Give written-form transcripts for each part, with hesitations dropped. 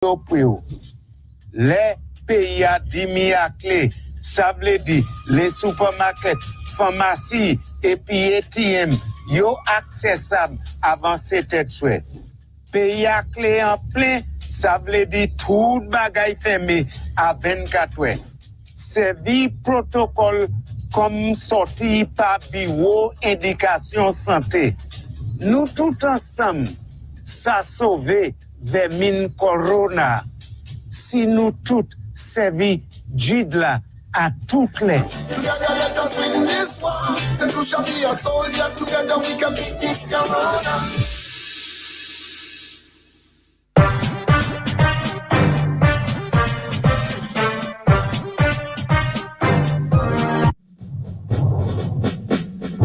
pour eux. Les pays à 10 000 à clé, ça veut dire les supermarkets, pharmacies et puis ATM, yo accessible avant cette souhait. Pays à clé en plein, ça veut dire tout bagaille fermé à 24 heures. Servi protocole comme sorti par bureau indication santé. Nous tout ensemble, ça sauver vermine corona. Si nous tous servi Jidla à toutes les.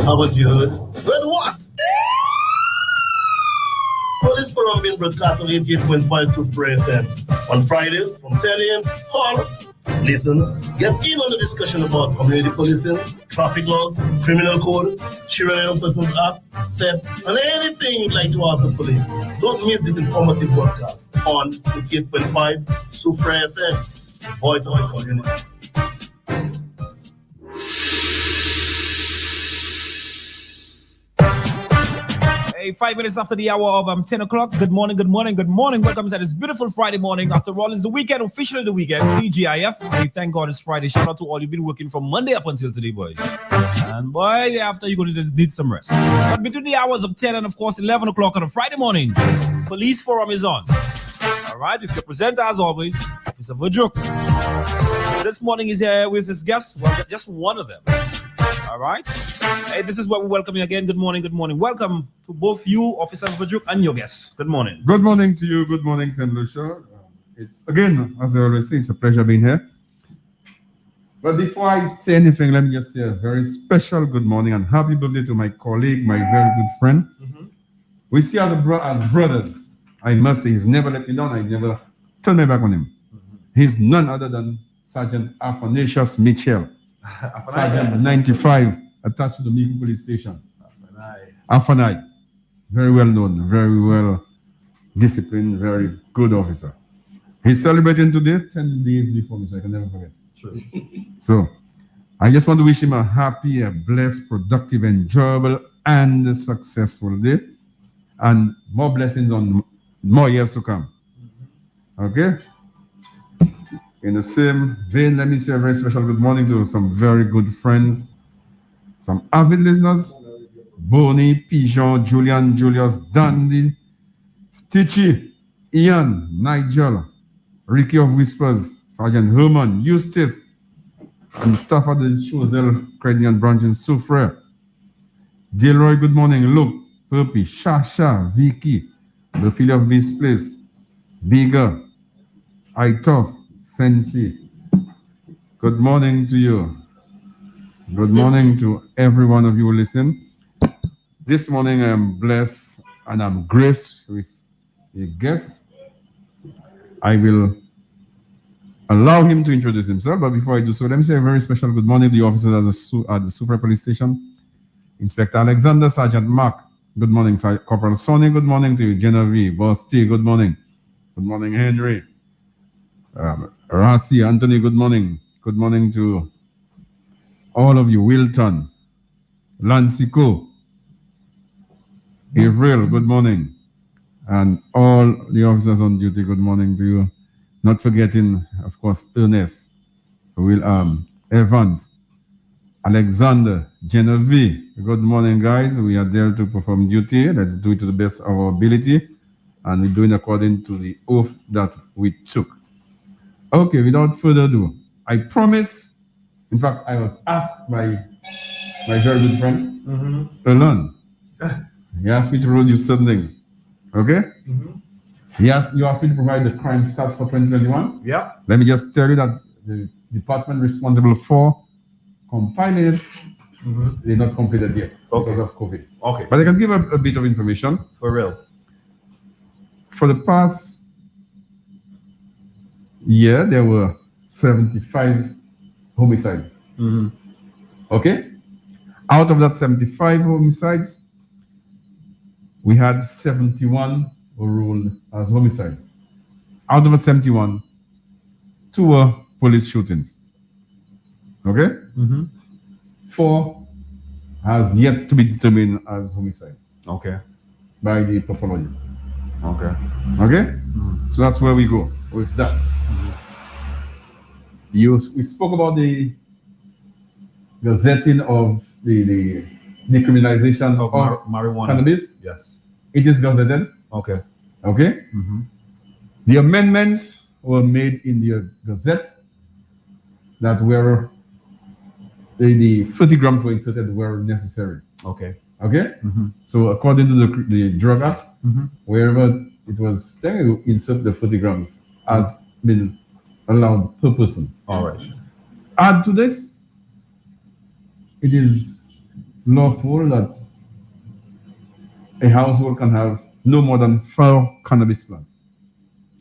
How was you heard? Heard what? Police Forum being broadcast on 88.5 Super FM on Fridays from 10 a.m. Call, listen, get in on the discussion about community policing, traffic laws, criminal code, Children and Persons Act, theft, and anything you'd like to ask the police. Don't miss this informative broadcast on 88.5 Super FM. Voice of the community. Hey, 5 minutes after the hour of 10 o'clock. Good morning, good morning, good morning. Welcome to this beautiful Friday morning. After all, it's the weekend, officially the weekend. TGIF. We thank God it's Friday. Shout out to all you've been working from Monday up until today, boys. And boy, after you're going to need some rest. But between the hours of 10 and of course 11 o'clock on a Friday morning, Police Forum is on. All right, with your presenter as always, Officer Vajuk. This morning is here with his guests. Well, just one of them. All right. Hey, this is where we welcome you again. Good morning, good morning. Welcome to both you, Officer Vajuk, and your guests. Good morning. Good morning to you. Good morning, St. Lucia. It's again, as I always say, it's a pleasure being here. But before I say anything, let me just say a very special good morning and happy birthday to my colleague, my very good friend. Mm-hmm. We see as brothers. I must say, he's never let me down. I never turned my back on him. Mm-hmm. He's none other than Sergeant Athanasius Mitchell. Sergeant 95, attached to the Mico Police Station. Afanai. Very well known, very well disciplined, very good officer. He's celebrating today, 10 days before me, so I can never forget. True. So, I just want to wish him a happy, a blessed, productive, enjoyable, and successful day. And more blessings on more years to come. Okay? In the same vein, let me say a very special good morning to some very good friends, some avid listeners, Bonnie, Pigeon, Julian, Julius, Dandy, Stitchy, Ian, Nigel, Ricky of Whispers, Sergeant Herman, Eustace, and staff at the Chozel, Credian Branch in Soufre. Delroy, good morning. Luke, Purpy, Shasha, Vicky, the Philly of Beast Place, Bigger, Itoff, Sensi. Good morning to you. Good morning to every one of you listening. This morning I am blessed and I'm graced with a guest. I will allow him to introduce himself, but before I do so, let me say a very special good morning to the officers at the Soufre Police Station. Inspector Alexander, Sergeant Mark, good morning. Corporal Sonny, good morning to you. Genevieve, Boss T, good morning. Good morning, Henry. Rasi, Anthony, good morning. Good morning to all of you. Wilton, Lancico, Avril, good morning. And all the officers on duty, good morning to you. Not forgetting, of course, Ernest, Evans, Alexander, Genevieve. Good morning, guys. We are there to perform duty. Let's do it to the best of our ability. And we're doing according to the oath that we took. Okay, without further ado, I promise, in fact, I was asked by my very good friend, Erlan. He asked me to roll you certain things. Okay? You asked me to provide the crime stats for 2021. Yeah. Let me just tell you that the department responsible for compiling it, they're not completed yet because of COVID. Okay. But I can give a bit of information. For real. For the past year, there were 75 homicides. Okay? Out of that 75 homicides, we had 71 ruled as homicide. out of 71, 2 were police shootings. Okay? 4 has yet to be determined as homicide Okay. by the pathologists. Okay. Okay? So that's where we go with that. We spoke about the gazetting of the decriminalization Of of marijuana. cannabis. Yes. It is gazetted. Okay. Okay? The amendments were made in the Gazette that were the 30 grams were inserted were necessary. Okay. Okay? So according to the Drug Act, wherever it was telling you insert the 30 grams has been allowed per person. All right. Add to this, it is lawful that a household can have no more than 4 cannabis plants.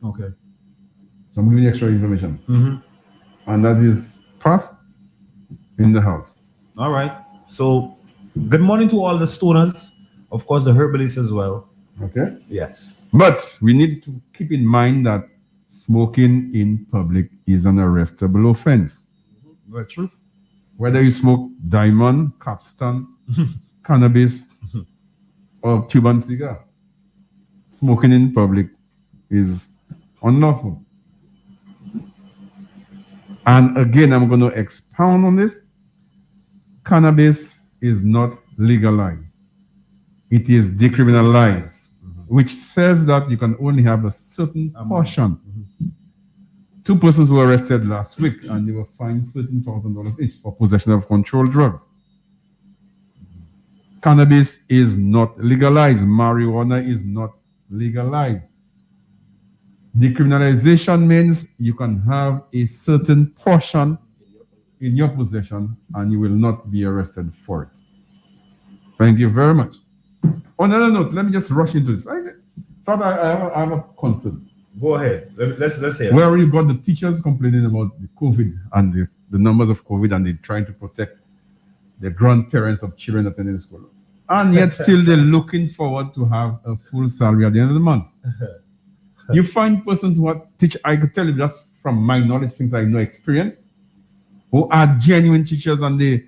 Okay. So I'm giving you extra information. And that is passed in the house. All right. So, good morning to all the stoners. Of course, the herbalists as well. Okay? Yes. But we need to keep in mind that smoking in public is an arrestable offense. Very true. Whether you smoke diamond, capstan, cannabis, or Cuban cigar, smoking in public is unlawful. And again, I'm going to expound on this. Cannabis is not legalized. It is decriminalized, which says that you can only have a certain portion. 2 persons were arrested last week and they were fined $13,000 each for possession of controlled drugs. Cannabis is not legalized. Marijuana is not legalized. Decriminalization means you can have a certain portion in your possession and you will not be arrested for it. Thank you very much. On another note, let me just rush into this. I have a concern. Go ahead. Let's hear. Where you've got the teachers complaining about the COVID and the numbers of COVID, and they're trying to protect the grandparents of children attending school. And yet still they're looking forward to have a full salary at the end of the month. You find persons who teach, I could tell you that's from my knowledge, things I know experience, who are genuine teachers and they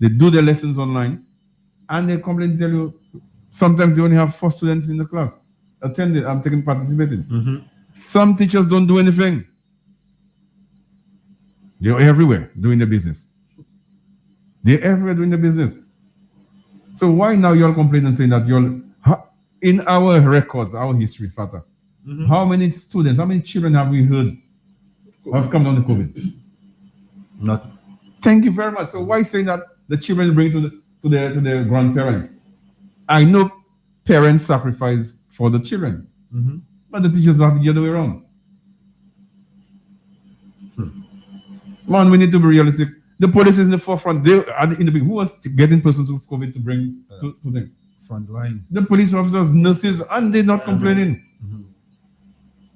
do their lessons online and they complain to tell you sometimes they only have 4 students in the class participating. Some teachers don't do anything. They're everywhere doing their business. They're everywhere doing their business. So why now you're complaining and saying that in our records, our history, Father, how many students, how many children have we heard have come down to COVID? Not. Thank you very much. So why saying that the children bring to their grandparents? I know parents sacrifice for the children, but the teachers have the other way around. Man, we need to be realistic. The police is in the forefront. They are in the big. Who was getting persons with COVID to bring to them? Front line. The police officers, nurses, and they're not complaining.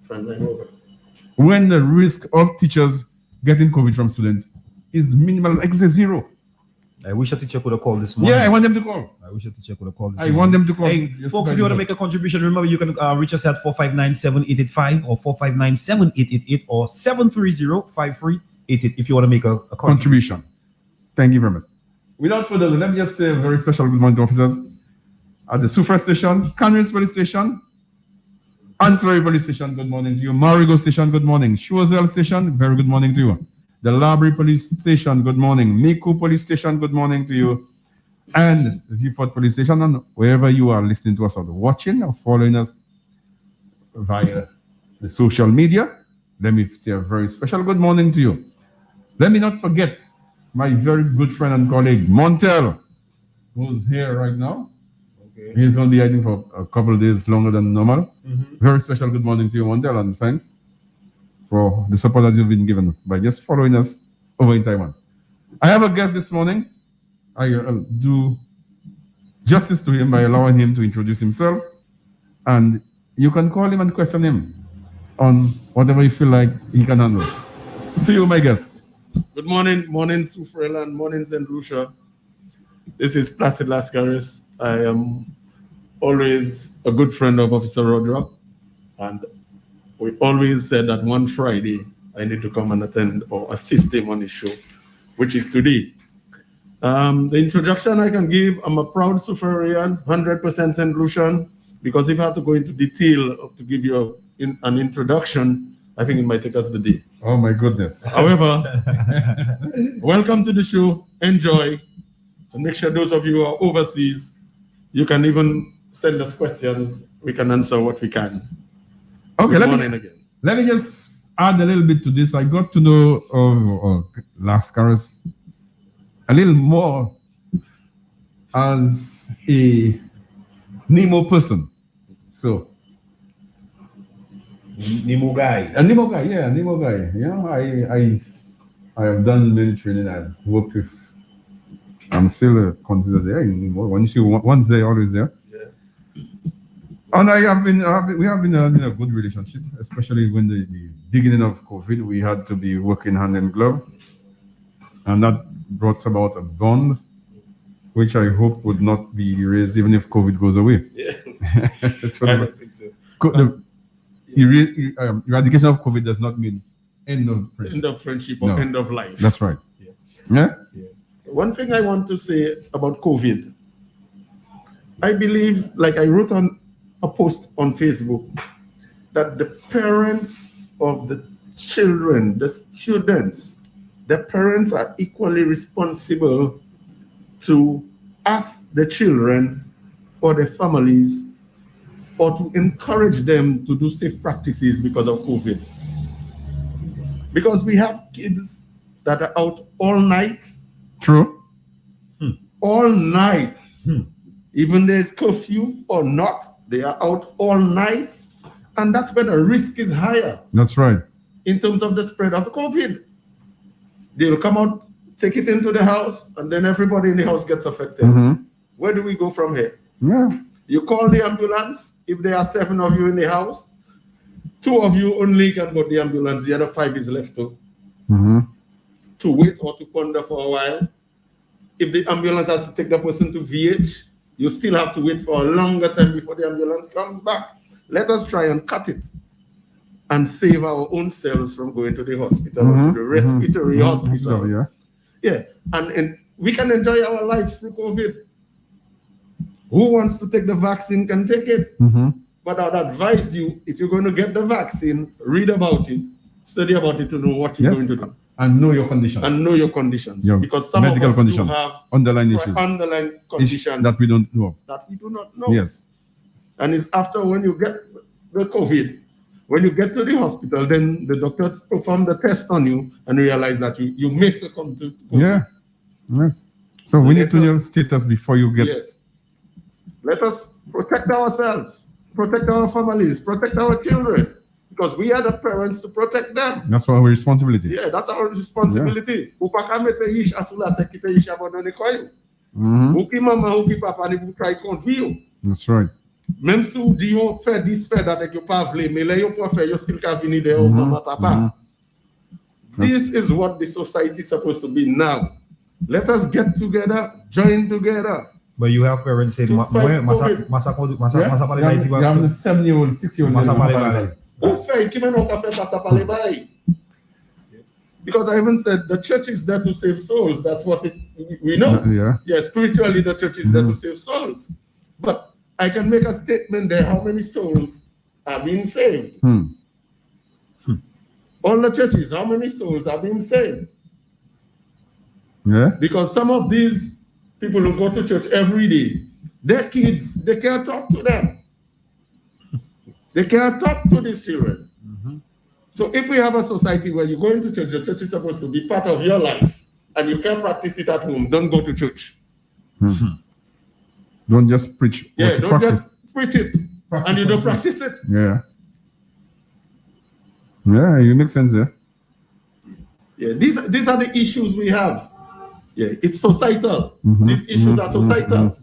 Front line workers. When the risk of teachers getting COVID from students is minimal, I could say 0. I wish a teacher could have called this morning. Yeah, I want them to call. I wish a teacher could have called this I morning. want them to call. Hey, Yes, folks, if you want to make a contribution, remember you can reach us at 459-7885 or 459-7888 or 730-5388 if you want to make a contribution. Thank you very much. Without further ado, let me just say a very special good morning to officers at the Sufra Station, Canris Police Station, Ancillary Police Station, good morning to you. Marigo Station, good morning. Choiseul Station, very good morning to you. The Library Police Station, good morning. Mico Police Station, good morning to you. And the Vieux-Fort Police Station, and wherever you are listening to us or watching or following us via the social media, let me say a very special good morning to you. Let me not forget my very good friend and colleague, Montel, who's here right now. Okay. He's only hiding for a couple of days longer than normal. Very special good morning to you, Montel, and thanks for the support that you've been given by just following us over in Taiwan. I have a guest this morning. I do justice to him by allowing him to introduce himself, and you can call him and question him on whatever you feel like he can handle. To you, my guest. Good morning, Sufrela, and morning, St. Lucia. This is Placid Lascaris. I am always a good friend of Officer Rodrock, and we always said that one Friday I need to come and attend or assist him on his show, which is today. The introduction I can give, I'm a proud Suffererian, 100% St. Lucian, because if I have to go into detail to give you an introduction, I think it might take us the day. Oh my goodness. However, welcome to the show. Enjoy. And make sure those of you who are overseas, you can even send us questions. We can answer what we can. Okay, Good morning again. let me just add a little bit to this. I got to know Lascaris a little more as a Nemo person. So, Nemo guy. a Nemo guy, yeah, a Nemo guy. You know, I have done many training. I've worked with. I'm still considered there. Once there, always there. Yeah. And we have been in a good relationship, especially when the beginning of COVID, we had to be working hand in glove, and that brought about a bond, which I hope would not be erased even if COVID goes away. Yeah. So I don't think so. Eradication of COVID does not mean end of friendship. End of friendship or No. end of life. That's right. Yeah. Yeah? One thing I want to say about COVID, I believe, like I wrote on a post on Facebook, that the parents of the children, the students, the parents are equally responsible to ask the children or the families or to encourage them to do safe practices because of COVID. Because we have kids that are out all night, True. all night. Even there's curfew or not, they are out all night. And that's where the risk is higher That's right. in terms of the spread of COVID. They'll come out, take it into the house, and then everybody in the house gets affected. Mhm. Where do we go from here? Yeah. You call the ambulance. If there are 7 of you in the house, 2 of you only can go to the ambulance. The other 5 is left to wait or to ponder for a while. If the ambulance has to take the person to VH, you still have to wait for a longer time before the ambulance comes back. Let us try and cut it and save our own selves from going to the hospital or to the respiratory hospital. Yeah. Yeah, and we can enjoy our life through COVID. Who wants to take the vaccine can take it. But I'd advise you, if you're going to get the vaccine, read about it, study about it to know what you're going to do. And know your condition. And know your conditions. Your because some medical of us condition. do have Underlying issues. underlying conditions That we don't know. that we do not know. Yes. And it's after when you get the COVID, when you get to the hospital, then the doctor perform the test on you and realize that you may succumb to COVID. Yeah. Yes. So we need to know Let us- status before you get. Yes. Let us protect ourselves, protect our families, protect our children, because we are the parents to protect them. That's our responsibility. Yeah, that's our responsibility. Upakamete ish asula tekite ish abandone koyu. Uki mama, uki papa, ni vous try contre you. That's right. Même si vous dites, on fait 10 fait that you pas vle, mais là, you pas fait, you still can venir there, mama, papa. This is what the society is supposed to be now. Let us get together, join together. But you have parents saying, To fight masa COVID. pale ba iti You have a 7-year-old, 6-year-old. Masa pale ba. Who fait, qui maintenant qu'a fait passer par les bails? Because I even said the church is there to save souls. That's what we know. Yeah. Yeah, spiritually, the church is there to save souls. But I can make a statement there how many souls are being saved. All the churches, how many souls are being saved? Yeah. Because some of these people who go to church every day, their kids, they can't talk to them. They can't talk to these children. So if we have a society where you go into church, the church is supposed to be part of your life, and you can't practice it at home, don't go to church. Don't just preach. Yeah, but don't practice. just preach it and you don't practice it. Yeah. Yeah, you make sense there. Yeah, these are the issues we have. Yeah, it's societal. These issues are societal.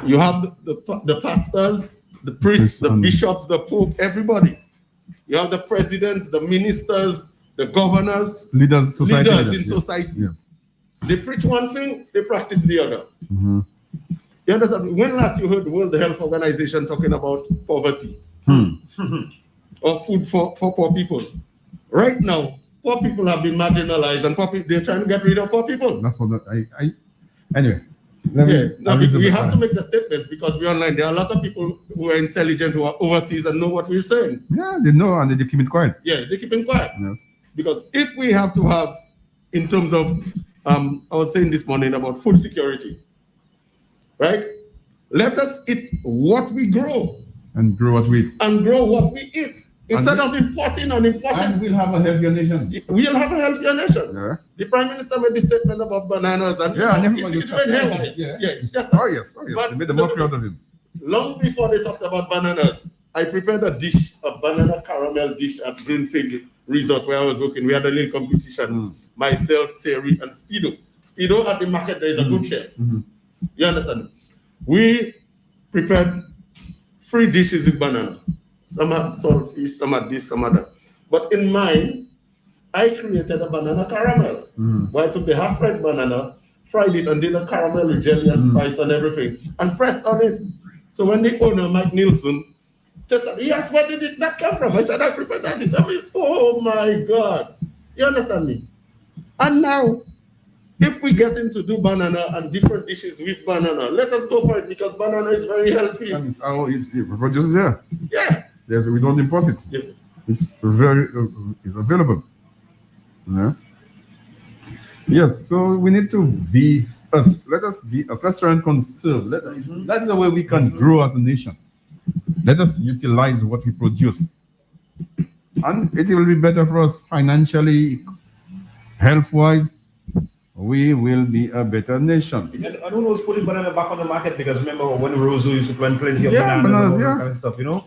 You have the pastors, the priests, the bishops, the pope, everybody. You have the presidents, the ministers, the governors, Leaders, society. leaders in yes. society. Yes. They preach one thing, they practice the other. You understand? When last you heard the World Health Organization talking about poverty? or food for poor people. Right now, poor people have been marginalized, and they're trying to get rid of poor people. That's what anyway. We have to make the statements because we're online. There are a lot of people who are intelligent, who are overseas and know what we're saying. Yeah, they know and they keep it quiet. Yeah, they keep it quiet. Yes. Because if we have to have, in terms of, I was saying this morning about food security, right? Let us eat what we grow. And grow what we eat. And grow what we eat. Instead of importing. And we'll have a healthier nation. We'll have a healthier nation. Yeah. The Prime Minister made this statement about bananas and Yes. They made a mockery out of him. Long before they talked about bananas, I prepared a banana caramel dish at Greenfield Resort where I was working. We had a little competition. Myself, Terry, and Speedo. Speedo at the market, there is a good chef. You understand? We prepared 3 dishes with banana. Some are saltfish, some are this, some are that. But in mine, I created a banana caramel. Where I took the half-ripe banana, fried it, and did a caramel with jelly and spice and everything, and pressed on it. So when the owner, Mike Nielsen, said, yes, where did that come from? I said, I prepared that. He told me, oh my God. You understand me? And now, if we get into do banana and different dishes with banana, let us go for it because banana is very healthy. And it's produces here. Yeah. Yes, we don't import it. Yeah. It's it's available. Yeah. Yes, so we need to be us. Let us be us. Let's try and conserve. That's the way we can grow as a nation. Let us utilize what we produce. And it will be better for us financially, health-wise. We will be a better nation. And I don't know who's putting banana back on the market because remember when Rosu used to plant plenty of bananas and all that kind of stuff, you know?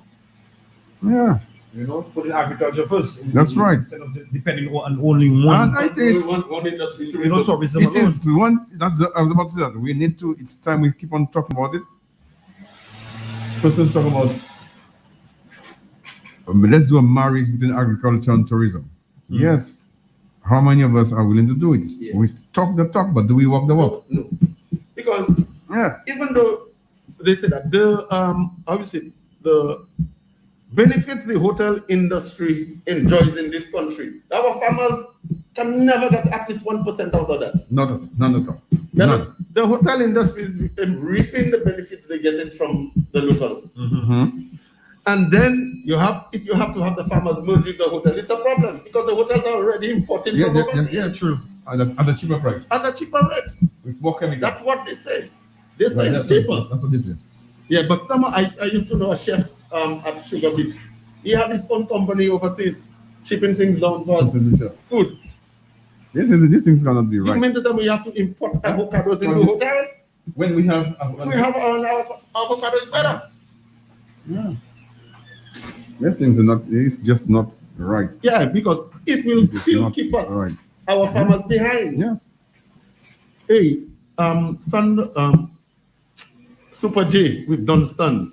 Yeah. You know, put in agriculture first. That's right. Instead of depending on only one. And I think it's one industry. You know, tourism it alone. is one. I was about to say that we need to. It's time we keep on talking about it. First, let's talk about. Let's do a marriage between agriculture and tourism. Yes. How many of us are willing to do it? Yeah. We talk the talk, but do we walk the walk? No. Because even though they say that obviously the benefits the hotel industry enjoys in this country, our farmers can never get at least 1% out of that. None at all. The hotel industry is reaping the benefits they're getting from the local. And then if you have to have the farmers merge with the hotel, it's a problem because the hotels are already importing from overseas. Yeah, true. At a cheaper price. At a cheaper rate. With more chemicals. That's what they say. They say it's cheaper. That's what they say. Yeah, but I used to know a chef at Sugar Beach. He had his own company overseas, shipping things down for us. Food. These things cannot be right. You mean to tell me you have to import avocados into hotels? When we have our avocado is better. Yeah. These things are not. It's just not right. Yeah, because it will still keep us, our farmers behind. Yeah. Hey, Super J with Dunstan,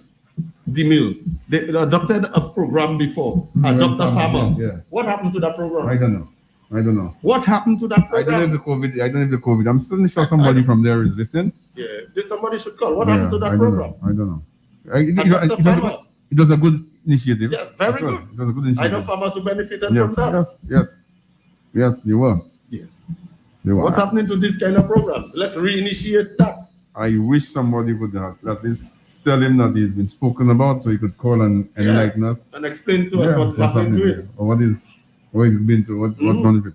the mill. They adopted a program before. Adopt a farmer. Yeah. What happened to that program? I don't know. What happened to that program? I don't know if the COVID. I'm certainly sure somebody from there is listening. Yeah. Somebody should call. What happened to that program? I don't know. It was a good initiative. Yes, very good. It was a good initiative. I know farmers who benefited from that. Yes, they were. Yeah. They were. What's happening to this kind of programs? Let's reinitiate that. I wish somebody would at least tell him that he's been spoken about so he could call and enlighten us. And explain to us what's happening to it. Or what it's been to, what's wrong with it.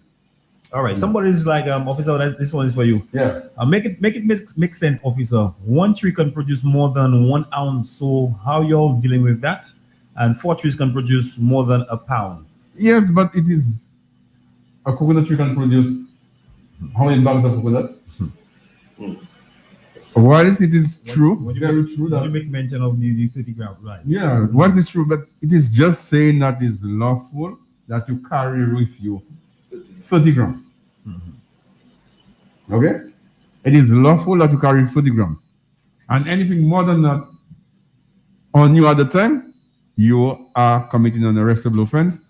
All right, somebody's like, officer, this one is for you. Yeah. Make sense, officer. 1 tree can produce more than 1 ounce. So how y'all dealing with that? And 4 trees can produce more than a pound. Yes, but it is a coconut tree can produce how many bags of coconut? Whilst it is true, very true that you make mention of the 30 grams, right? Yeah, whilst it's true, but it is just saying that it's lawful that you carry with you 30 grams. Okay? It is lawful that you carry 30 grams. And anything more than that on you at the time, you are committing an arrestable offense.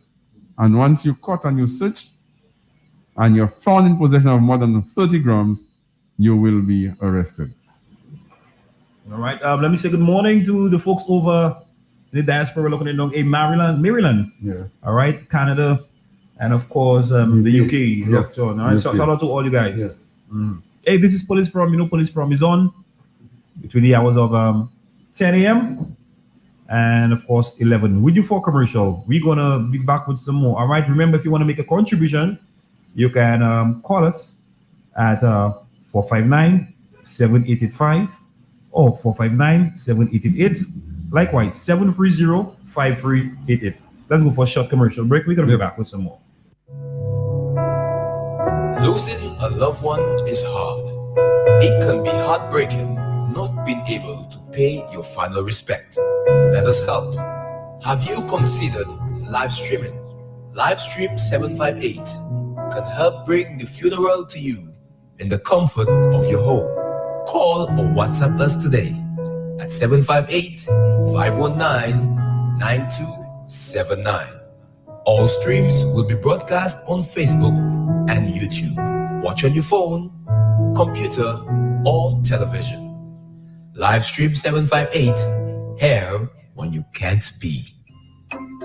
And once you caught and you searched, and you're found in possession of more than 30 grams, you will be arrested. All right. Let me say good morning to the folks over the diaspora looking at Maryland. Yeah. All right, Canada, and of course the UK is Yes. locked on. All right, so UK. shout out to all you guys. Yes. Hey, this is Police Forum. Police Forum is on between the hours of 10 a.m. and of course 11. We do for commercial. We're gonna be back with some more. All right. Remember, if you want to make a contribution, you can call us at 459-7885 or 459-7888. Likewise, 730-5388. Let's go for a short commercial break. We're gonna be back with some more. Losing a loved one is hard. It can be heartbreaking not being able to pay your final respect. Let us help. Have you considered live streaming? Livestream 758 can help bring the funeral to you in the comfort of your home. Call or WhatsApp us today at 758-519-9279. All streams will be broadcast on Facebook and YouTube. Watch on your phone, computer, or television. Livestream 758, here when you can't be.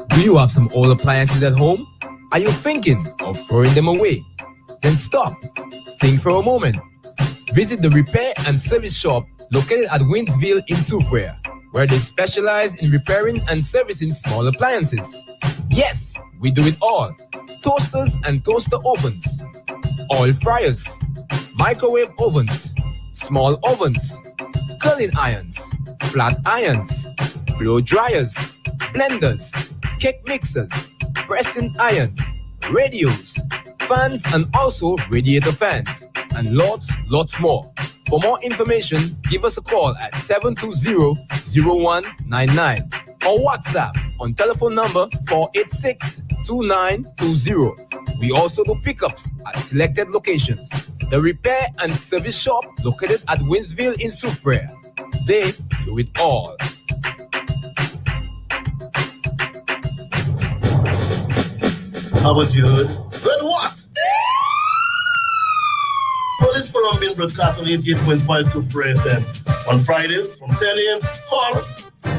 Do you have some old appliances at home? Are you thinking of throwing them away? Then stop. Think for a moment. Visit the repair and service shop located at Winsville in Soufriere, where they specialize in repairing and servicing small appliances. Yes, we do it all. Toasters and toaster ovens, oil fryers, microwave ovens, small ovens, curling irons, flat irons, blow dryers, blenders, cake mixers, pressing irons, radios, fans, and also radiator fans, and lots more. For more information, give us a call at 720-0199 or WhatsApp on telephone number 486-2920. We also do pickups at selected locations. The repair and service shop located at Winsville in Soufriere. They do it all. How about you? Good what? Police Forum being broadcast on 88.5 Soufriere FM on Fridays from 10 a.m. Call,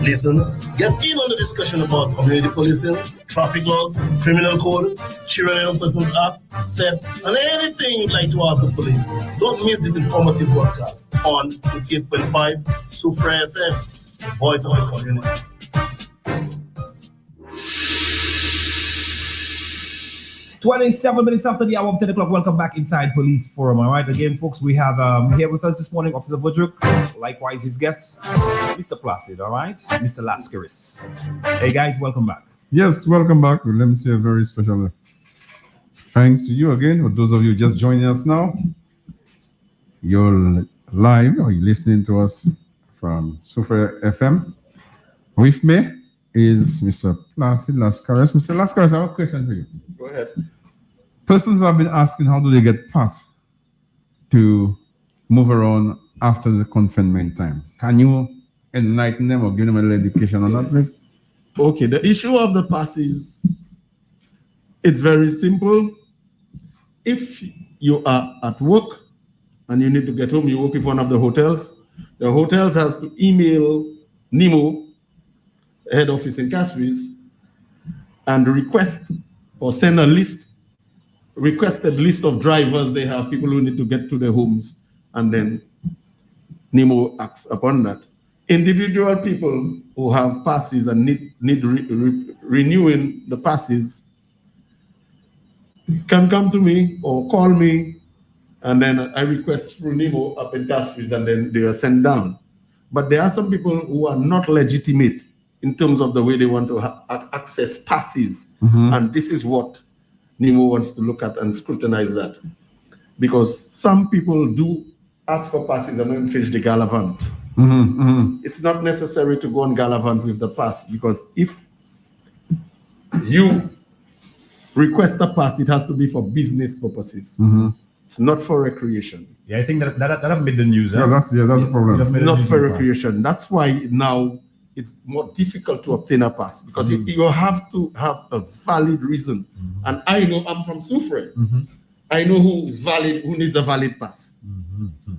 listen, get in on the discussion about community policing, traffic laws, criminal code, Children and Young Persons Act, theft, and anything you'd like to ask the police. Don't miss this informative broadcast on 88.5 Soufriere FM, voice of the community. 27 minutes after the hour of 10 o'clock. Welcome back inside Police Forum. All right, again, folks, we have here with us this morning Officer Vudruk, likewise his guest, Mr. Placid, all right, Mr. Lascaris. Hey guys, welcome back. Yes, welcome back. Let me say a very special thanks to you again. For those of you just joining us now, you're live or you're listening to us from Soufriere FM. With me is Mr. Placid Lascaris. Mr. Lascaris, I have a question for you. Go ahead. Persons have been asking how do they get pass to move around after the confinement time. Can you enlighten them or give them a little education on that, please? Okay, the issue of the passes, it's very simple. If you are at work and you need to get home, you work with one of the hotels has to email NEMO, head office in Castries, and request or send a requested list of drivers they have, people who need to get to their homes, and then NEMO acts upon that. Individual people who have passes and need renewing the passes can come to me or call me, and then I request through NEMO up in Castries, and then they are sent down. But there are some people who are not legitimate in terms of the way they want to access passes, and this is what NEMO wants to look at and scrutinize that, because some people do ask for passes and then finish the Galavant. It's not necessary to go on Galavant with the pass, because if you request a pass, it has to be for business purposes. It's not for recreation. Yeah, I think that have made the news. Yeah, that's the problem. It's not for recreation. That's why now it's more difficult to obtain a pass, because you have to have a valid reason. And I know I'm from Soufriere. I know who is valid, who needs a valid pass.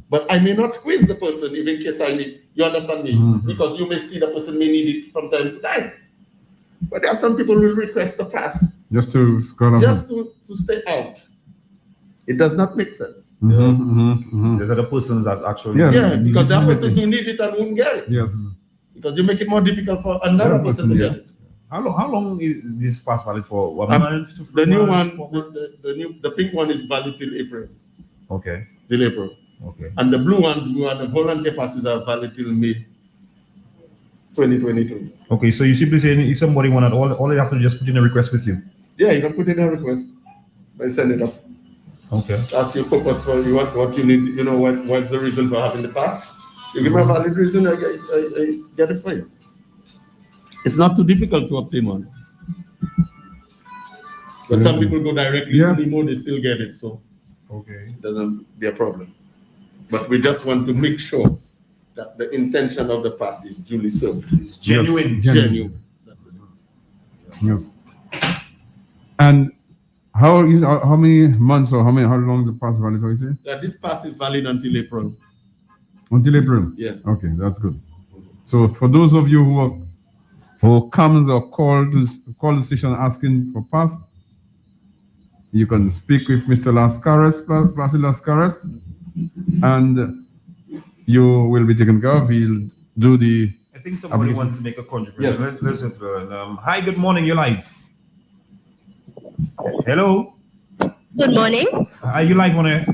But I may not squeeze the person even in case I need. You understand me? Because you may see the person may need it from time to time. But there are some people who will request the pass Just to stay out. It does not make sense. Those are the persons that actually. Yeah, because there are persons who need it and won't get it. Yes. Because you make it more difficult for another person to get it. How long is this pass valid for? 1 month? The new months, one, the pink one is valid till April. Okay. Till April. Okay. And the blue ones, the volunteer passes are valid till May 2022. Okay, so you simply saying if somebody wanted, all they have to do is just put in a request with you. Yeah, you can put in a request by sending it up. Okay. Ask your purpose for what you need, what's the reason for having the pass. You give me a valid reason, I get it for you. It's not too difficult to obtain one. But some people go directly to Nemo, they still get it, so it doesn't be a problem. But we just want to make sure that the intention of the pass is duly served. It's genuine. Genuine. That's it. Yes. And how many months or how long is the pass valid for, you say? This pass is valid until April. Until April? Yeah. Okay, that's good. So for those of you who comes or call the station asking for pass, you can speak with Mr. Lascaris, Basil Lascaris, and you will be taken care of. He'll do the. I think somebody wants to make a contribution. Yes. Listen to her. Hi, good morning. You're live. Hello. Good morning. Are you live on air?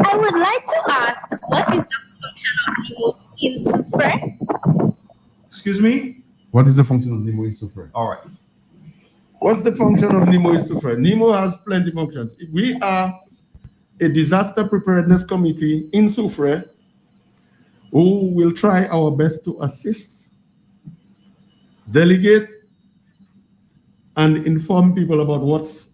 I would like to ask, what is the function of Nemo in Soufrière? Excuse me? What is the function of Nemo in Soufrière? All right. What's the function of Nemo in Soufrière? Nemo has plenty of functions. We are a disaster preparedness committee in Soufrière who will try our best to assist, delegate, and inform people about what's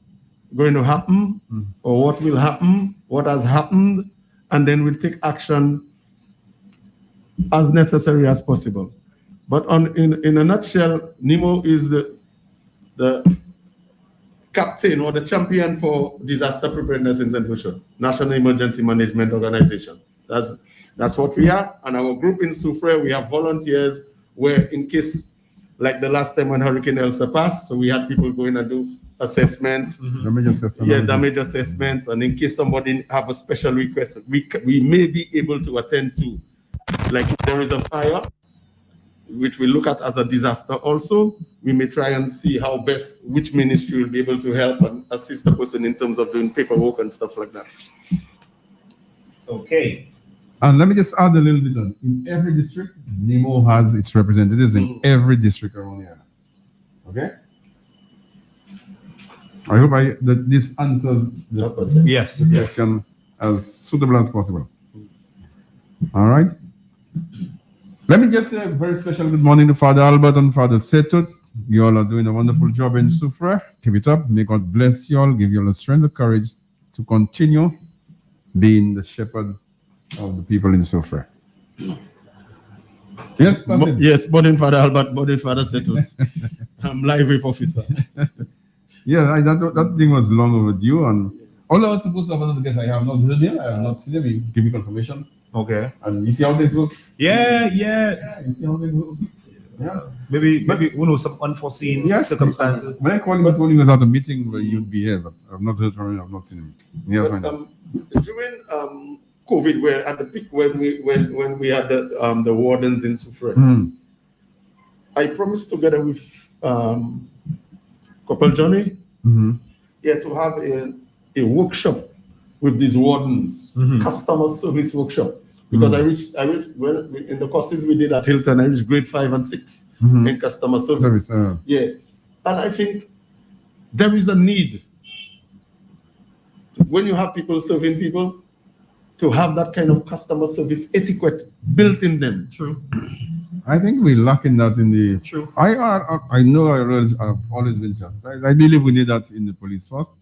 going to happen or what will happen, what has happened, and then we'll take action as necessary as possible. But in a nutshell, Nemo is the captain or the champion for disaster preparedness in St. Lucia, National Emergency Management Organization. That's what we are. And our group in Soufrière, we have volunteers where in case, like the last time when Hurricane Elsa passed, so we had people going and do assessments. Damage assessments. And in case somebody have a special request, we may be able to attend to. Like if there is a fire, which we look at as a disaster also, we may try and see how best, which ministry will be able to help and assist the person in terms of doing paperwork and stuff like that. Okay. And let me just add a little bit on. In every district, Nemo has its representatives in every district around here. Okay? I hope that this answers the question as suitable as possible. All right? Let me just say a very special good morning to Father Albert and Father Setut. You all are doing a wonderful job in Soufrière. Keep it up. May God bless you all, give you all the strength and courage to continue being the shepherd of the people in Soufrière. Yes, yes, morning, Father Albert, morning, Father Setut. I'm live with officer. Yeah, that thing was long overdue, and all I was supposed to have another guest. I have not heard him. I have not seen him. He give me confirmation. Okay. And you see how things look? Yeah. You see how things look? Yeah. Maybe some unforeseen circumstances. When I called him, I told him he was at a meeting where you'd be here, but I've not heard from him. I've not seen him. Yes, during COVID, where at the peak when we had the wardens in Soufrière, I promised together with Couple Johnny, to have a workshop with these wardens, customer service workshop. Because I reached in the courses we did at Hilton, I reached grade 5 and 6 in customer service. And I think there is a need when you have people serving people to have that kind of customer service etiquette built in them. True. I think we're lacking that in the. True. I know I've always been chastised. I believe we need that in the police force.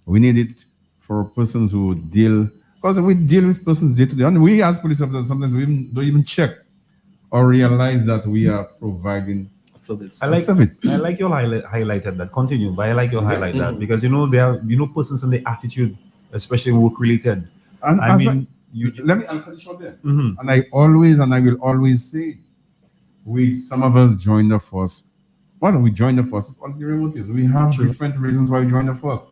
We need it for persons who deal. Because we deal with persons day to day, and we as police officers sometimes we don't even check or realize that we are providing service. I like Service. I like your highlighted that. Continue, but I like your highlight that because there are persons and the attitude, especially work related. And I as mean, let me, I'll cut it short there. Mhm. And I will always say, some of us join the force. Why don't we join the force? Ulterior motives. We have different reasons why we join the force.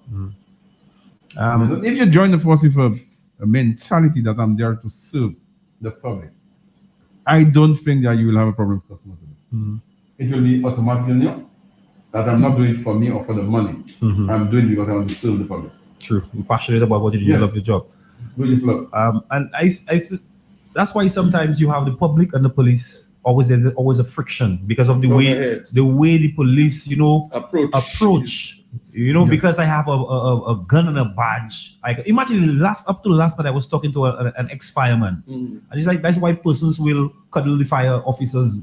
If you join the force with a mentality that I'm there to serve the public, I don't think that you will have a problem with customer service. It will be automatically that I'm not doing it for me or for the money. I'm doing it because I want to serve the public. True. You're passionate about what you do. You Yes. love your job. Really love. And that's why sometimes you have the public and the police. There's always a friction because of the way the police, approach. Because I have a gun and a badge. Like imagine up to last night I was talking to an ex-fireman, and it's like that's why persons will cuddle the fire officers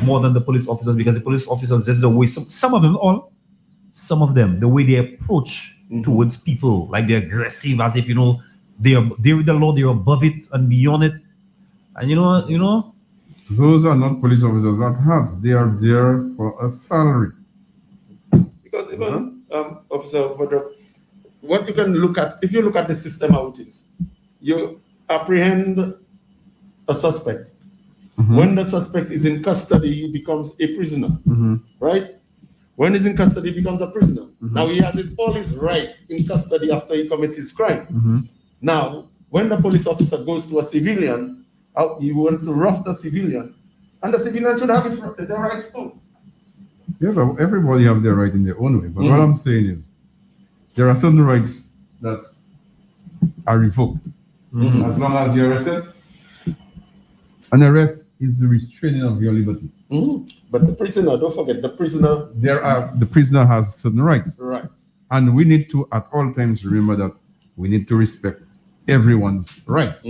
more than the police officers because the police officers there's a way some of them the way they approach towards people, like they're aggressive as if they're with the law, they're above it and beyond it, and Those are not police officers at heart. They are there for a salary. Because even Officer Vodrop, what you can look at, if you look at the system how it is, you apprehend a suspect. When the suspect is in custody, he becomes a prisoner, right? When he's in custody, he becomes a prisoner. Now he has all his rights in custody after he commits his crime. Now, when the police officer goes to a civilian, he wants to rough the civilian, and the civilian should have the rights too. Yeah, but everybody have their right in their own way. But what I'm saying is, there are certain rights that are revoked. As long as you're arrested, an arrest is the restraining of your liberty. But the prisoner, don't forget, the prisoner has certain rights. Right. And we need to, at all times, remember that we need to respect everyone's rights.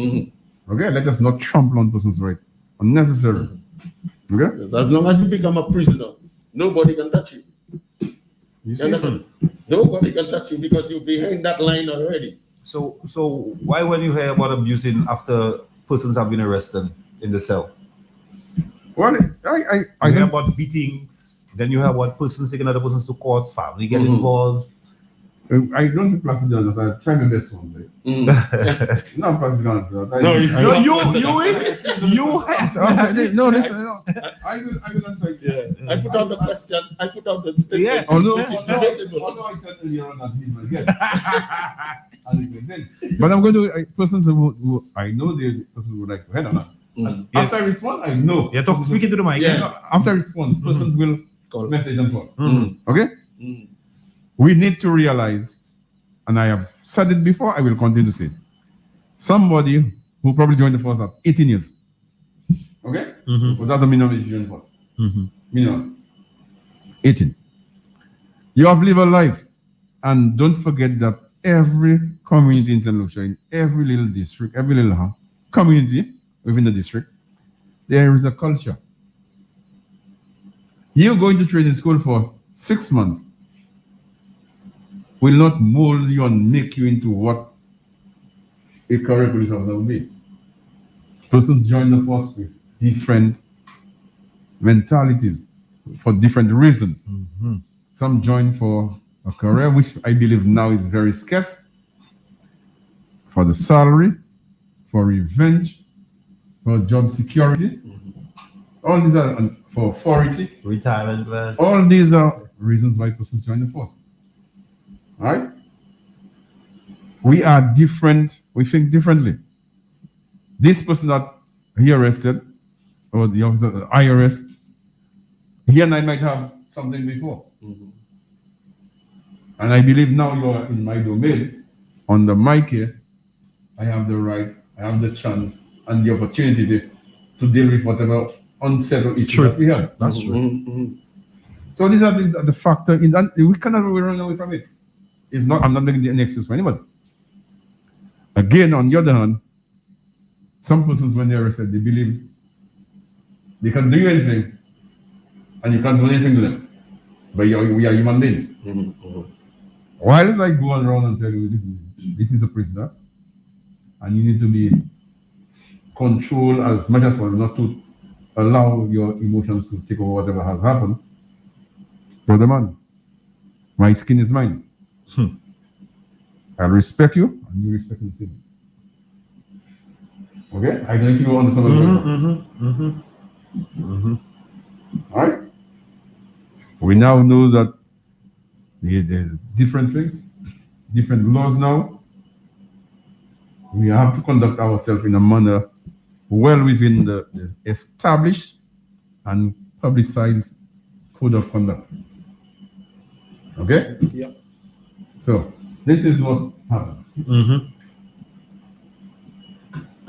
Okay, let us not trample on person's right unnecessarily. Okay? As long as you become a prisoner, nobody can touch you. You see? understand? Nobody can touch you because you're behind that line already. So why when you hear about abusing after persons have been arrested in the cell? Well, I hear about beatings, then you hear about persons taking other persons to court, family get involved. I don't do plastic guns. I try my best ones. Not plastic guns. No, listen. No. I will answer. I put out the question. I put out the statement. Yeah. Although I said earlier on that he's my guest. But I'm going to persons who I know the persons who would like to head on that. After I respond, I know. Yeah, speaking to the mic. Yeah. After I respond, persons will call, message and phone. Okay. We need to realize, and I have said it before, I will continue to say it. Somebody who probably joined the force at 18 years. Okay? But that's a minimum age join the force. Minimum. 18. You have lived a life. And don't forget that every community in St. Lucia, in every little district, every little community within the district, there is a culture. You going to training school for 6 months will not mold you and make you into what a career police officer will be. Persons join the force with different mentalities for different reasons. Some join for a career which I believe now is very scarce, for the salary, for revenge, for job security. All these are for authority. Retirement. All these are reasons why persons join the force. All right? We are different. We think differently. This person that he arrested, or the officer that I arrest, he and I might have something before. And I believe now you are in my domain, under my care, I have the right, I have the chance and the opportunity to deal with whatever unsettled issue that we have. That's true. So these are things that the factor in, and we cannot run away from it. It's not, I'm not making any excuse for anybody. Again, on the other hand, some persons when they're arrested, they believe they can do anything and you can't do anything to them. But we are human beings. Whilst I go around and tell you this is a prisoner and you need to be controlled as much as possible, not to allow your emotions to take over whatever has happened, brother man, my skin is mine. I'll respect you, and you respect me. Same. Okay? I don't know if you understand what All right? We now know that the different things, different laws now. We have to conduct ourselves in a manner well within the established and publicized code of conduct. Okay? Yeah. So this is what happens.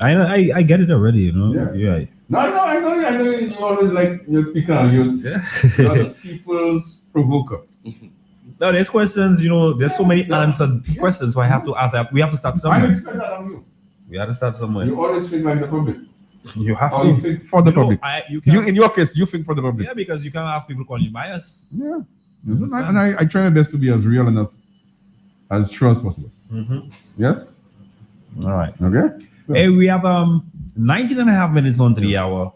I get it already, you know. Yeah. No, I know you always like you pick on you're the people's provoker. No, there's questions, you know, there's so many unanswered questions, so I have to ask. We have to start I somewhere. expect that of you. We have to start somewhere. You always think like the public. You have Or to. you think for the You know, public. you can, In your case, you think for the public. yeah, because you can't have people calling you biased. Yeah. And I try my best to be as real and as true as possible. Yes? All right. Okay? Hey, we have 19 and a half minutes on to the hour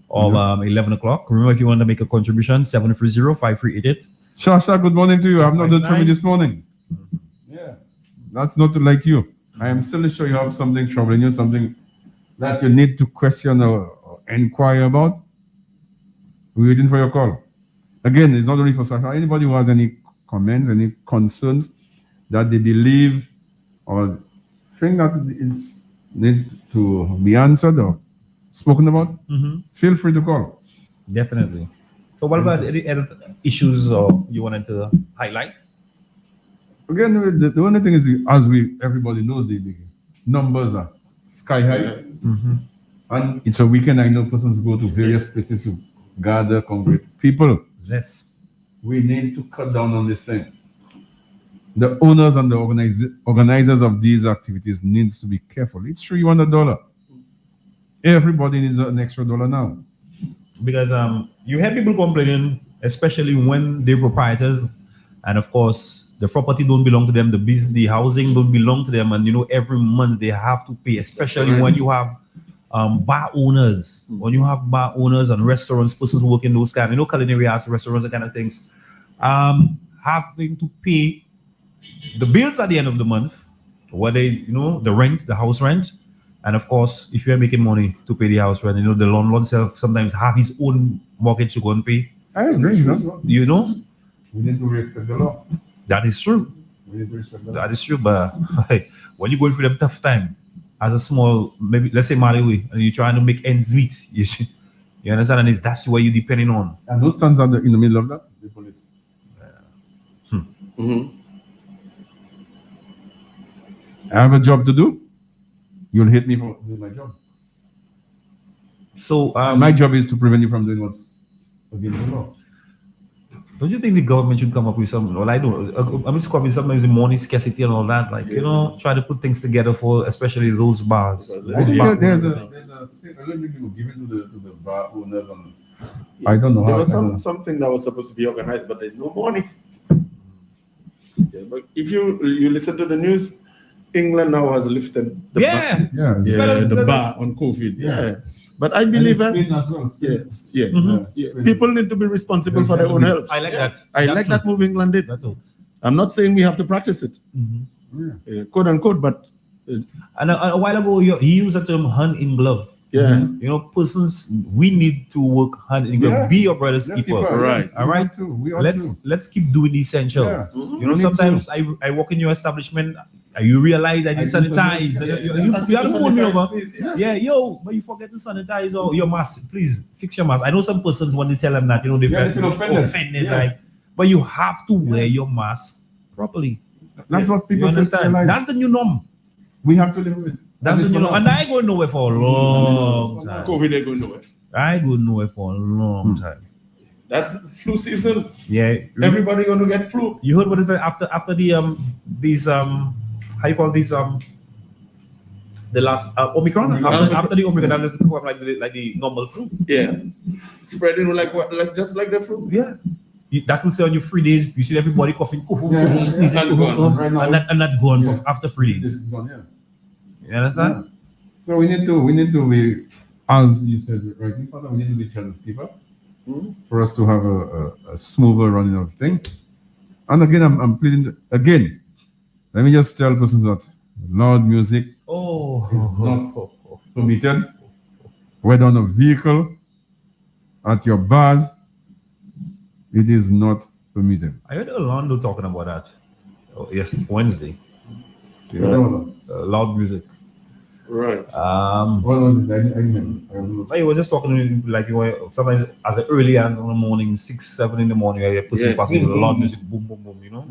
of 11 o'clock. Remember, if you want to make a contribution, 730-5388. Shasha, good morning to you. I've not done for me 559. this morning. Yeah. That's not like you. I am still sure you have something troubling you, something that you need to question or inquire about. We're waiting for your call. Again, it's not only for Sasha. Anybody who has any comments, any concerns that they believe or think that it's needs to be answered or spoken about, feel free to call. Definitely. So, what about any other issues you wanted to highlight? Again, the only thing is, as everybody knows, the numbers are sky high. And it's a weekend. I know persons go to various places to gather, congregate. People, Yes. we need to cut down on this thing. The owners and the organizers of these activities needs to be careful. It's true, you want $1. Everybody needs an extra $1 now. Because you hear people complaining, especially when they're proprietors, and of course the property don't belong to them, the housing don't belong to them, and you know every month they have to pay, especially when you have bar owners, when you have bar owners and restaurants, persons working those kind, you know, culinary arts, restaurants, that kind of things, having to pay the bills at the end of the month, whether you know the rent, the house rent. And of course, if you are making money to pay the house rent, you know, the landlord sometimes have his own mortgage to go and pay. I agree. You know, We need to respect the law. that is true. We need to respect the law. That is true. But when you're going through them tough time, as a small, maybe let's say Malawi, and you're trying to make ends meet, you understand? And that's what you're depending on. And those stands are in the middle of that, the police. I have a job to do. You'll hate me for doing my job. So My job is to prevent you from doing what's against the law. don't you think the government should come up with some, well, I don't, I'm just coming sometimes with money scarcity and all that, like, you know, try to put things together for especially those bars. I think there's a little bit given to the bar owners and I don't know There how. was something that was supposed to be organized, but there's no money. Yeah, but if you listen to the news, England now has lifted the ban. Yeah. Ban on COVID. Yeah. But I believe that people need to be responsible for their own health. I like that. I like that move England did. That's all. I'm not saying we have to practice it, quote unquote, but And a while ago, he used the term hand in glove. yeah. You know, persons, we need to work hand in glove. Yeah. Be your brother's Yes, keeper. Right. Yes, All right. We ought to. Let's keep doing the essentials. Yeah. You know, We need sometimes I walk in your establishment, you realize I didn't sanitize. You have to phone me over. Yeah, yo, but you forget to sanitize or your mask. Please fix your mask. I know some persons when they tell them that, you know, they Yeah, they feel feel offended. offended, Yeah. like, but you have to wear your mask properly. That's what You people understand? realize. That's the new norm. We have to live with it. That's the And new it's norm. And I ain't going nowhere for a long time. COVID ain't going nowhere. I ain't going nowhere for a long time. That's flu season. Yeah. Everybody gonna get flu. You heard what is it after the these how you call these the last Omicron? After the Omicron, that doesn't come like the normal flu. Yeah. Spreading like what? Like just like the flu. Yeah. That will say on your 3 days, you see everybody coughing, Yeah. sneezing, And gone. Right now. and that gone Yeah. for after 3 This days. is gone, yeah. You understand? Yeah. So we need to be, as you said rightly, Father, we need to be children's keeper. for us to have a smoother running of things. And again, I'm pleading again. Let me just tell persons that loud music is not permitted. Whether on a vehicle, at your bars, it is not permitted. I heard Orlando talking about that. Oh, yes, Wednesday. Loud music. Right. What was this? I don't know. I was just talking like you were sometimes as early as in the morning, 6, 7 in the morning, I hear persons passing with loud music, boom, boom, boom, you know.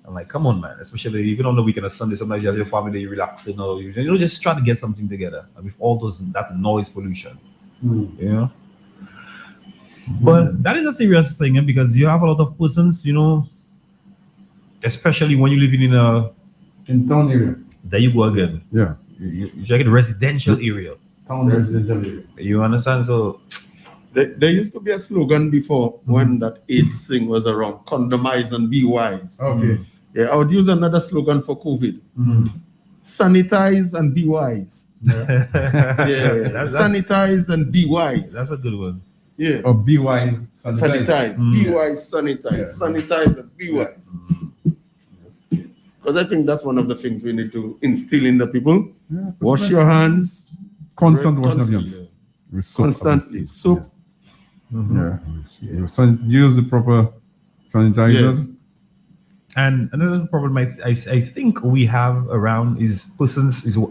I'm like, come on, man. Especially even on the weekend or Sunday, sometimes you have your family relaxing or you know, just trying to get something together. And with all that noise pollution, you know. But that is a serious thing, because you have a lot of persons, you know, especially when you're living in town area. There you go again. Yeah. You check it, residential area. Town residential area. You understand? So there used to be a slogan before when that AIDS thing was around: condomize and be wise. Okay. Yeah, I would use another slogan for COVID: sanitize and be wise. Yeah, sanitize and be wise. That's a good one. Yeah. Or be wise, Sanitize. Be wise, sanitize. Sanitize and be wise. Because I think that's one of the things we need to instill in the people. Yeah, wash your hands. Constant washing of hands. With soap, Constantly. Soap. Yeah. Use the proper sanitizers. Yes. And another problem I think we have around is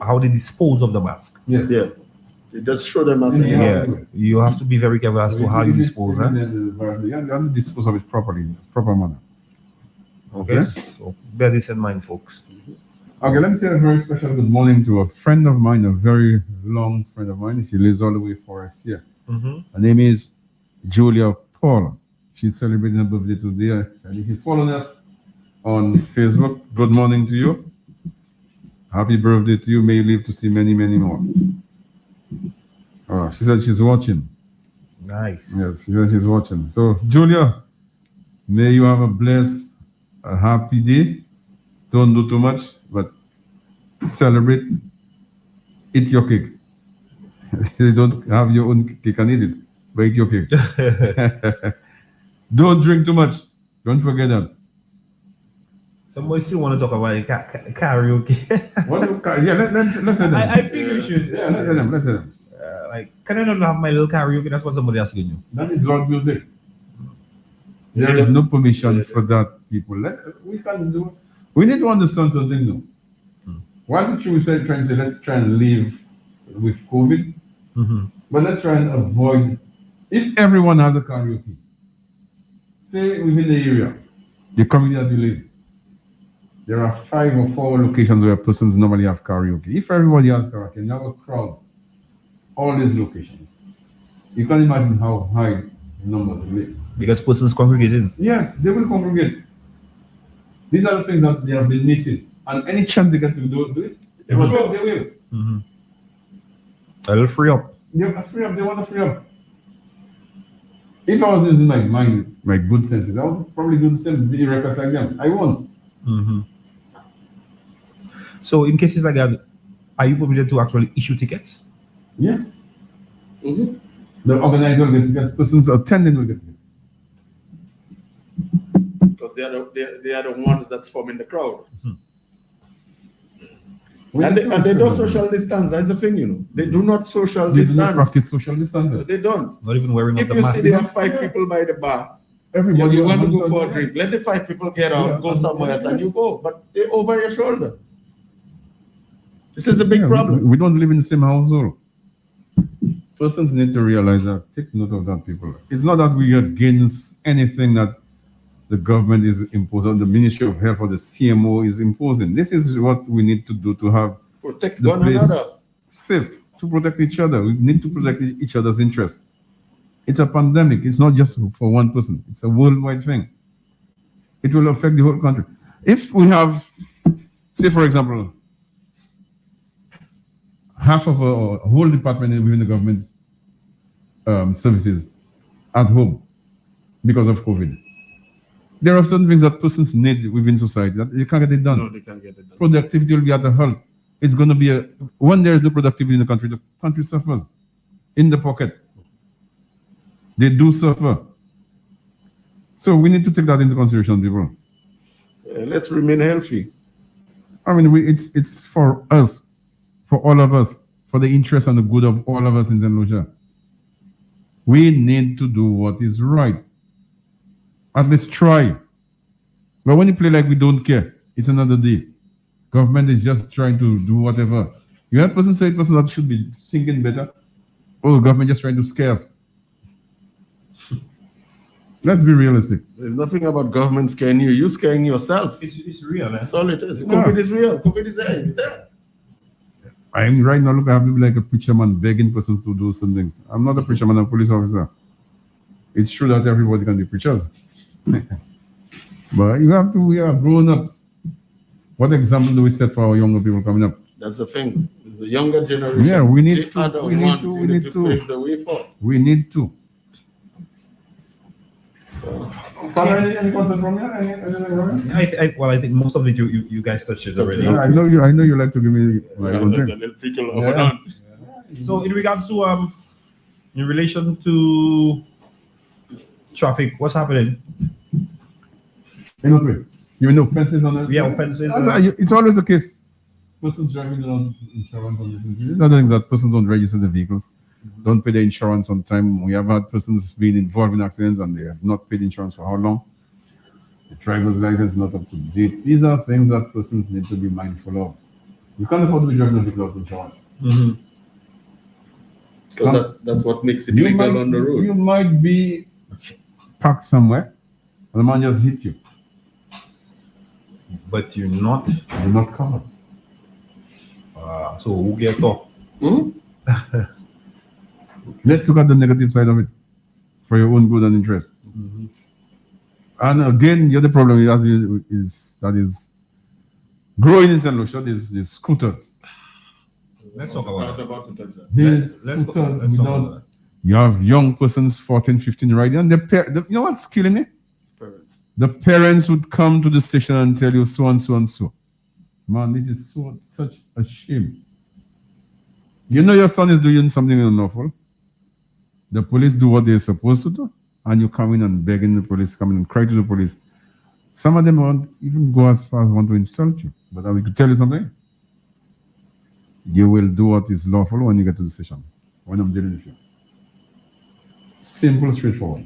how they dispose of the mask. Yes. Yeah. It does show them as Yeah. You have to be very careful as to how you dispose. You have to dispose of it properly, in a proper manner. Okay. So bear this in mind, folks. Okay, let me say a very special good morning to a friend of mine, a very long friend of mine. She lives all the way for us here. Her name is Julia Paul. She's celebrating her birthday today. And she's following us on Facebook. Good morning to you. Happy birthday to you. May you live to see many, many more. She said she's watching. Nice. Yes, she said she's watching. So, Julia, may you have a happy day. Don't do too much, but celebrate. Eat your cake. You don't have your own cake and eat it, but eat your cake. Don't drink too much. Don't forget that. Somebody still want to talk about karaoke. Let's say them. I think you should. Yeah, let's say them. Like, can I not have my little karaoke? That's what somebody asking you. That is loud music. There is no permission for that, people. We need to understand some things now. What's the truth? We're trying to say, let's try and live with COVID, but let's try and avoid, if everyone has a karaoke, say within the area, the community that you live, there are 5 or 4 locations where persons normally have karaoke. If everybody has karaoke and you have a crowd, all these locations, you can imagine how high the numbers will be. Because persons congregating. Yes, they will congregate. These are the things that they have been missing. And any chance they get to do it, they will. A little free up. They want to free up. If I was using my mind, my good senses, I would probably do the same video records like them. I won't. So in cases like that, are you permitted to actually issue tickets? Yes. The organizer will get tickets, persons attending will get tickets. Because they are the ones that's forming the crowd. And they don't social distance. That's the thing, you know. They do not social They distance. do not practice social distancing. They don't. Not even wearing up If the you mask. see there are 5 people by the bar, Everybody you want to wants go for a drink, let the 5 people get out, go somewhere else, and you go. But they're over your shoulder. This is a big problem. We don't live in the same household. Persons need to realize that. Take note of that, people. It's not that we are against anything that the government is imposing, the Ministry of Health or the CMO is imposing. This is what we need to do to have Protect the one place another. safe, to protect each other. We need to protect each other's interests. It's a pandemic. It's not just for one person. It's a worldwide thing. It will affect the whole country. If we have, say for example, half of a whole department within the government services at home because of COVID, there are certain things that persons need within society that you can't get it done. No, they can't get it done. Productivity will be at the halt. It's going to be when there is no productivity in the country suffers in the pocket. They do suffer. So we need to take that into consideration, people. Let's remain healthy. I mean, it's for us, for all of us, for the interest and the good of all of us in St. Lucia. We need to do what is right. At least try. But when you play like we don't care, it's another day. Government is just trying to do whatever. You have person say person that should be thinking better. Oh, government just trying to scare us. Let's be realistic. There's nothing about government scaring you. You're scaring yourself. It's real, man. That's all it is. COVID is real. COVID is there. It's there. I'm right now, look, I have to be like a preacher man begging persons to do some things. I'm not a preacher man, I'm a police officer. It's true that everybody can be preachers. But you have to, we are grown-ups. What example do we set for our younger people coming up? That's the thing. It's the younger generation. Yeah, we need The to. other We need ones to. you We need to. pave the way for. We need to. Any concern from you? Well, I think most of it you guys touched it already. Yeah, I know you like to give me my own The thing. little tickle of Yeah. So in regards to in relation to traffic, what's happening? Anyway, you know fences on it. Yeah, offenses. It's always the case. Persons driving without insurance on this. These are the things that persons don't register the vehicles, don't pay the insurance on time. We have had persons being involved in accidents and they have not paid insurance for how long? The driver's license not up to date. These are things that persons need to be mindful of. You can't afford to be driving a vehicle without insurance. Mm-hmm. Because that's what makes it legal on the road. You might be parked somewhere and the man just hit you. But you're not. You're not covered. So who get off? Let's look at the negative side of it for your own good and interest. Mm-hmm. And again, the other problem is growing in St. Lucia, these scooters. Let's talk about that. These Let's scooters talk about that. you have young persons, 14, 15 riding, and you know what's killing me? Parents. The parents would come to the station and tell you so and so and so. Man, this is such a shame. You know your son is doing something unlawful. The police do what they're supposed to do, and you come in and begging the police, come in and cry to the police. Some of them won't even go as far as want to insult you. But I could tell you something. You will do what is lawful when you get to the station, when I'm dealing with you. Simple, straightforward.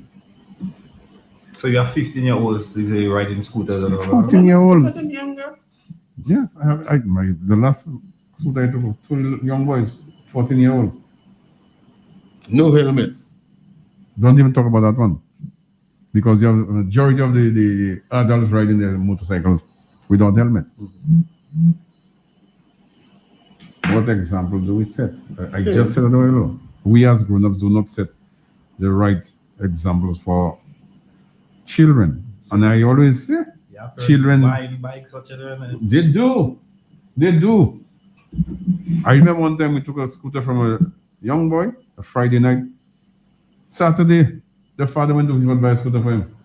So you have 15-year-olds riding scooters and all that. 14-year-olds. Some younger. Yes, I have. The last scooter I took, 2 young boys, 14-year-olds. No helmets. Don't even talk about that one. Because you have a majority of the adults riding their motorcycles without helmets. What example do we set? I just said it earlier. We as grown-ups do not set the right examples for children. And I always say, children, buying bikes for children. they do. I remember one time we took a scooter from a young boy, a Friday night. Saturday, the father went to even buy a scooter for him.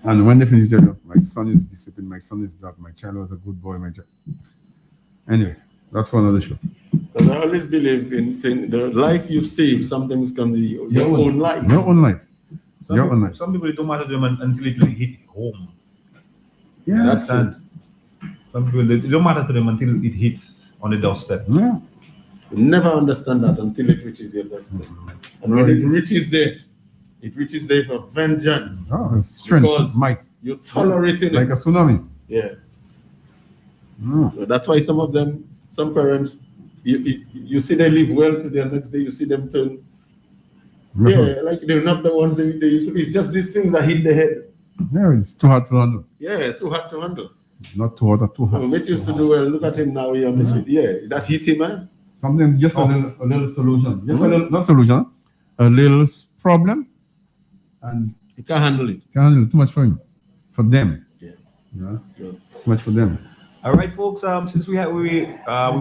And when they finished, they said, my son is disciplined, my son is that, my child was a good boy, my child. Anyway, that's for another show. Because I always believe in the life you save sometimes can be your own life. Your own life. Some people, it don't matter to them until it hit home. Yeah, That's it. Some people, it don't matter to them until it hits on the doorstep. Yeah. You never understand that until it reaches your doorstep. And when it reaches there for vengeance. Oh, strength, Because might. you're tolerating Like it. a tsunami. Yeah. Mm. So that's why some parents, you see they live well to their next day, you see them turn. Yeah, like they're not the ones they used to be. It's just these things that hit the head. Yeah, it's too hard to handle. Yeah, too hard to handle. Not too hard or too hard. Mate used to do well. Look at him now. Yeah, that hit him, man. Sometimes just a little solution. Just a little, not solution, a little problem. And You can't handle it. can't handle too much for him. For them. Yeah. Yeah. Yes. Too much for them. All right, folks. Since we're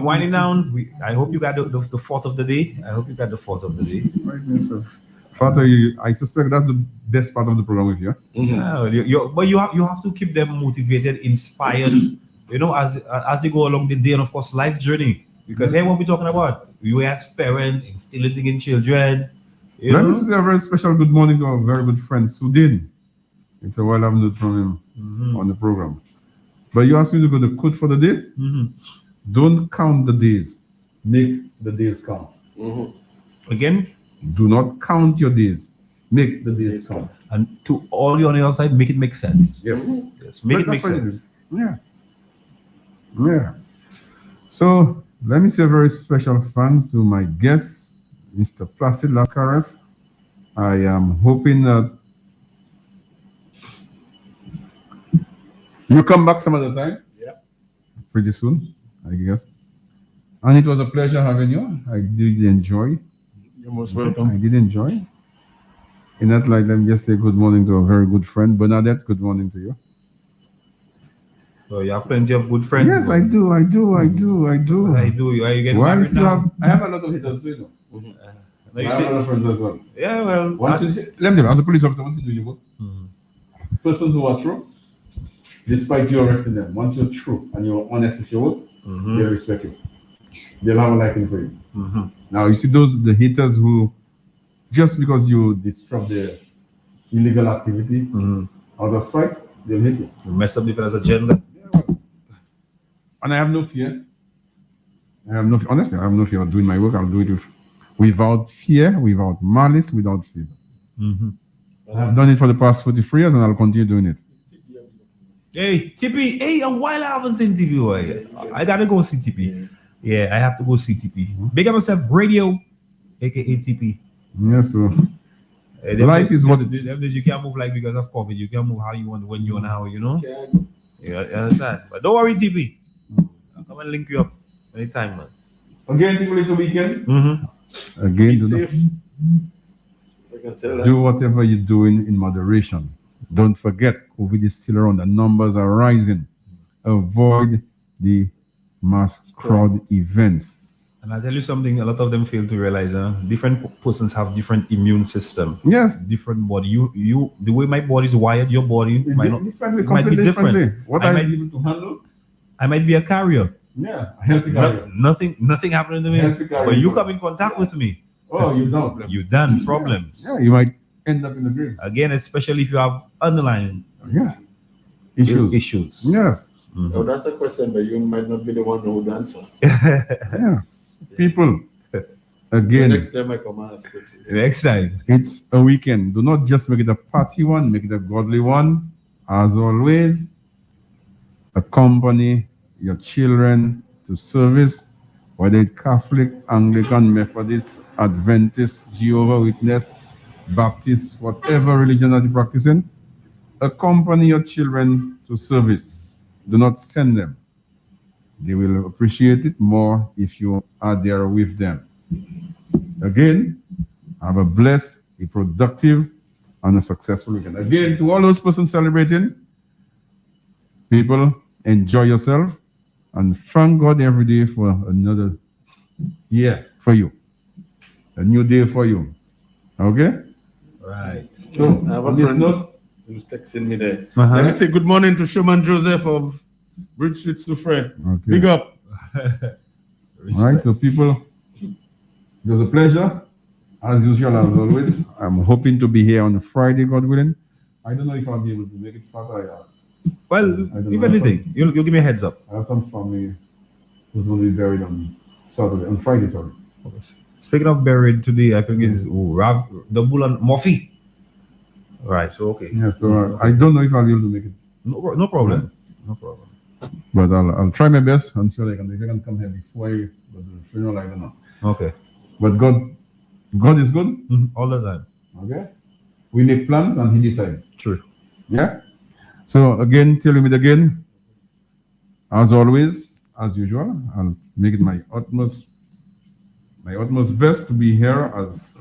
winding down, I hope you got the fourth of the day. Right, Mr. Father, I suspect that's the best part of the program with you. Yeah, but you have to keep them motivated, inspired. As they go along the day, and of course, life's journey. Because here, what we're talking about, we as parents instilling in children, You Let me know? say a very special good morning to our very good friend Sudin. It's a while I've not from him on the program. But you asked me to go to quote for the day. Don't count the days, make the days count. Again, Do not count your days, make the days count. and to all you on the outside, make it make sense. Yes. Yes, make it But make that's what it sense. is. Yeah. Yeah. So let me say a very special thanks to my guest, Mr. Placid Lascaris. I am hoping that you come back some other time. Yeah. Pretty soon, I guess. And it was a pleasure having you. I did enjoy. You're most I welcome. did enjoy. In that light, let me just say good morning to a very good friend, Bernadette. Good morning to you. So you have plenty of good friends. Yes, I do. I do. Are you getting Why married still now? have? I have a lot of haters, you know. No, you I have a lot see- of friends as well. yeah, well, Once you see, let me tell you, as a police officer, once you do your work, persons who are true, despite you arresting them, once you're true and you're honest with your work, they'll respect you. They'll have a liking for you. Now, you see the haters who, just because you disrupt their illegal activity out of spite, they'll hate you. you mess up the as agenda. And I have no fear. Honestly, I have no fear of doing my work. I'll do it without fear, without malice, without fear. I've done it for the past 43 years and I'll continue doing it. Hey, Tippy. Hey, a while I haven't seen Tippy. I gotta go see Tippy. Yeah, I have to go see Tippy. Big up myself, Radio, aka Tippy. Yeah, so life is what it is. Them days you can't move like because of COVID. You can't move how you want, when you want, how you know. Yeah, you understand. But don't worry, TP. I'll come and link you up anytime, man. Again, people, it's a weekend. Mm-hmm. Again, Be do not- safe. I can tell that. do whatever you're doing in moderation. Don't forget, COVID is still around. The numbers are rising. Avoid the mass crowd events. And I'll tell you something, a lot of them fail to realize, different persons have different immune system. Yes. Different body. You the way my body is wired, your body might not Differently, might be completely different. differently. What I I might- am able to handle, I might be a carrier. yeah, healthy guy. Nothing happening to me. Healthy carrier. But you come in contact with me, Oh, you don't. you done problems. Yeah, you might end up in the grave. Again, especially if you have underlying Yeah. Issues. issues. Yes. Oh, that's a question, but you might not be the one who would answer. Yeah. People, The again, next time I come and ask it. Next time. it's a weekend. Do not just make it a party one, make it a godly one. As always, accompany your children to service, whether it's Catholic, Anglican, Methodist, Adventist, Jehovah Witness, Baptist, whatever religion that you're practicing. Accompany your children to service. Do not send them. They will appreciate it more if you are there with them. Again, have a blessed, a productive, and a successful weekend. Again, to all those persons celebrating, people, enjoy yourself and thank God every day for another year for you. A new day for you. Okay? Right. So, I have a on this friend note, who's texting me there. Uh-huh. Let me say good morning to Schumann Joseph of Bridge Street Soufrière. okay. Big up. All right, so people, it was a pleasure. As usual, as always, I'm hoping to be here on Friday, God willing. I don't know if I'll be able to make it Friday. Well, I don't if know. anything, you'll give me a heads up. I have some family who's going to be buried on Saturday, on Friday, sorry. Speaking of buried today, I think is Rav, the Bull and Murphy. Right, so okay. Yeah, so I don't know if I'll be able to make it, No problem. No problem. but I'll try my best and see if I can come here before I go to the funeral. I don't know. Okay. But God is good. All the time. Okay, we make plans and He decides. True. Yeah. So again, till we meet again, as always, as usual, I'll make it my utmost best to be here as